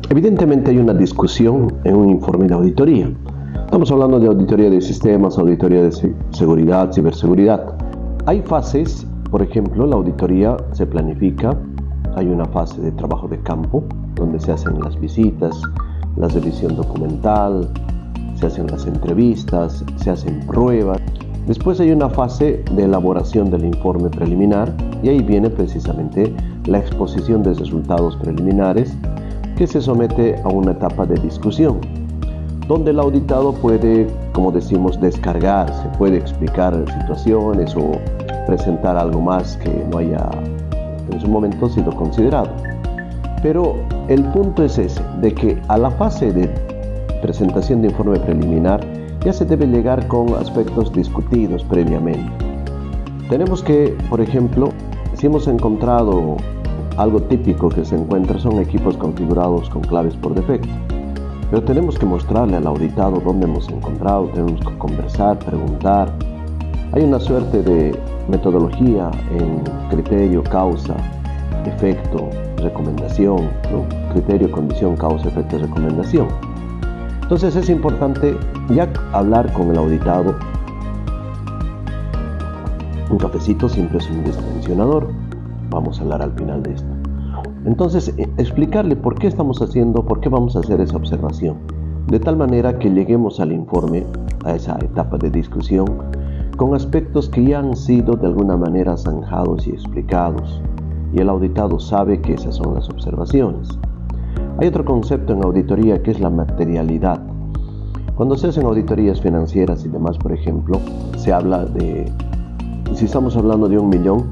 Evidentemente hay una discusión en un informe de auditoría. Estamos hablando de auditoría de sistemas, auditoría de seguridad, ciberseguridad. Hay fases, por ejemplo, la auditoría se planifica, hay una fase de trabajo de campo, donde se hacen las visitas, la revisión documental, se hacen las entrevistas, se hacen pruebas. Después hay una fase de elaboración del informe preliminar y ahí viene precisamente la exposición de resultados preliminares que se somete a una etapa de discusión, donde el auditado puede, como decimos, descargarse, puede explicar situaciones o presentar algo más que no haya en su momento sido considerado. Pero el punto es ese, de que a la fase de presentación de informe preliminar ya se debe llegar con aspectos discutidos previamente. Tenemos que, por ejemplo, si hemos encontrado algo típico que se encuentra son equipos configurados con claves por defecto. Pero tenemos que mostrarle al auditado dónde hemos encontrado, tenemos que conversar, preguntar. Hay una suerte de metodología en criterio, causa, efecto, recomendación, ¿no? Criterio, condición, causa, efecto, recomendación. Entonces es importante ya hablar con el auditado. Un cafecito siempre es un distensionador. Vamos a hablar al final de esto. Entonces, explicarle por qué estamos haciendo, por qué vamos a hacer esa observación, de tal manera que lleguemos al informe, a esa etapa de discusión, con aspectos que ya han sido de alguna manera zanjados y explicados, y el auditado sabe que esas son las observaciones. Hay otro concepto en auditoría que es la materialidad. Cuando se hacen auditorías financieras y demás, por ejemplo, se habla de, si estamos hablando de 1.000.000,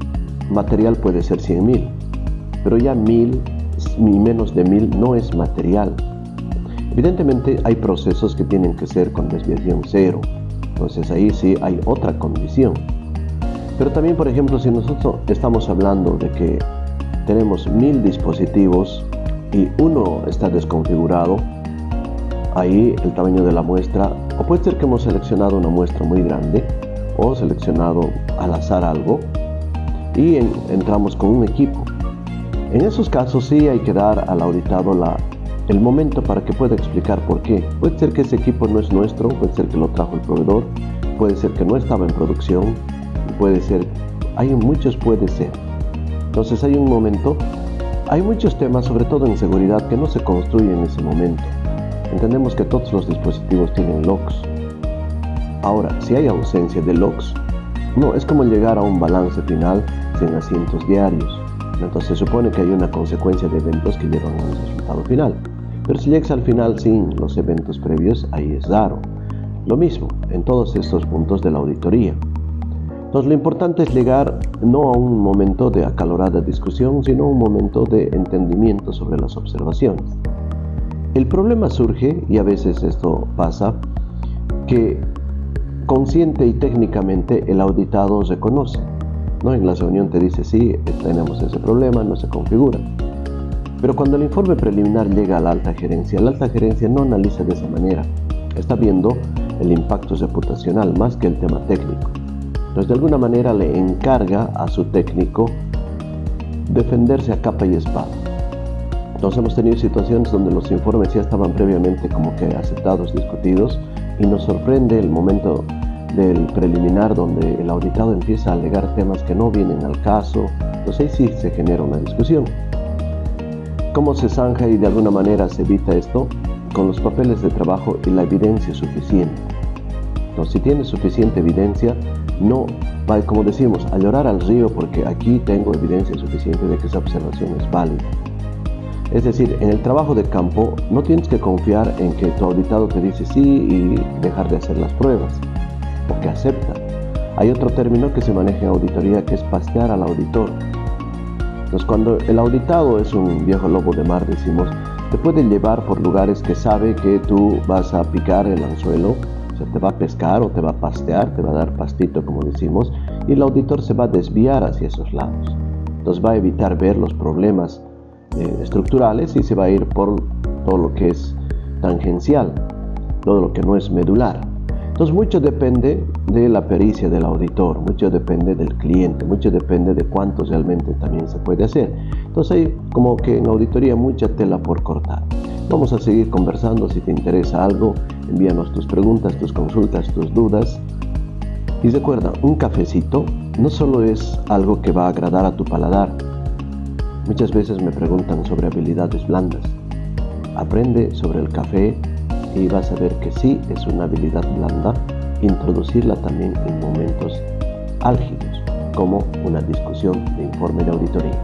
material puede ser 100.000, pero ya 1.000 ni menos de 1.000 no es material. Evidentemente hay procesos que tienen que ser con desviación cero, entonces ahí sí hay otra condición. Pero también, por ejemplo, si nosotros estamos hablando de que tenemos 1.000 dispositivos y uno está desconfigurado, ahí el tamaño de la muestra, o puede ser que hemos seleccionado una muestra muy grande o seleccionado al azar algo y entramos con un equipo. En esos casos sí hay que dar al auditado el momento para que pueda explicar por qué. Puede ser que ese equipo no es nuestro, puede ser que lo trajo el proveedor, puede ser que no estaba en producción, puede ser, puede ser. Entonces hay un momento, hay muchos temas, sobre todo en seguridad, que no se construyen en ese momento. Entendemos que todos los dispositivos tienen logs. Ahora, si hay ausencia de logs, no, es como llegar a un balance final sin asientos diarios. Entonces se supone que hay una consecuencia de eventos que llevan a un resultado final. Pero si llegas al final sin los eventos previos, ahí es raro. Lo mismo en todos estos puntos de la auditoría. Entonces lo importante es llegar no a un momento de acalorada discusión, sino a un momento de entendimiento sobre las observaciones. El problema surge, y a veces esto pasa, que consciente y técnicamente el auditado reconoce, ¿no? En la reunión te dice, sí, tenemos ese problema, no se configura. Pero cuando el informe preliminar llega a la alta gerencia no analiza de esa manera. Está viendo el impacto reputacional más que el tema técnico. Entonces, de alguna manera le encarga a su técnico defenderse a capa y espada. Entonces, hemos tenido situaciones donde los informes ya estaban previamente como que aceptados, discutidos, y nos sorprende el momento del preliminar donde el auditado empieza a alegar temas que no vienen al caso. Entonces ahí sí se genera una discusión. ¿Cómo se zanja y de alguna manera se evita esto? Con los papeles de trabajo y la evidencia suficiente. Entonces si tienes suficiente evidencia, no va, como decimos, a llorar al río porque aquí tengo evidencia suficiente de que esa observación es válida. Es decir, en el trabajo de campo no tienes que confiar en que tu auditado te dice sí y dejar de hacer las pruebas, o que acepta. Hay otro término que se maneja en auditoría que es pastear al auditor. Entonces cuando el auditado es un viejo lobo de mar, decimos, te puede llevar por lugares que sabe que tú vas a picar el anzuelo, o sea, te va a pescar o te va a pastear, te va a dar pastito como decimos, y el auditor se va a desviar hacia esos lados. Entonces va a evitar ver los problemas estructurales y se va a ir por todo lo que es tangencial, todo lo que no es medular. Entonces mucho depende de la pericia del auditor, mucho depende del cliente, mucho depende de cuánto realmente también se puede hacer. Entonces hay como que en auditoría mucha tela por cortar. Vamos a seguir conversando. Si te interesa algo, envíanos tus preguntas, tus consultas, tus dudas. Y recuerda, un cafecito no solo es algo que va a agradar a tu paladar. Muchas veces me preguntan sobre habilidades blandas. Aprende sobre el café y vas a ver que sí es una habilidad blanda introducirla también en momentos álgidos, como una discusión de informe de auditoría.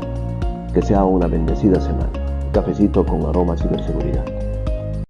Que sea una bendecida semana. Cafecito con aroma ciberseguridad.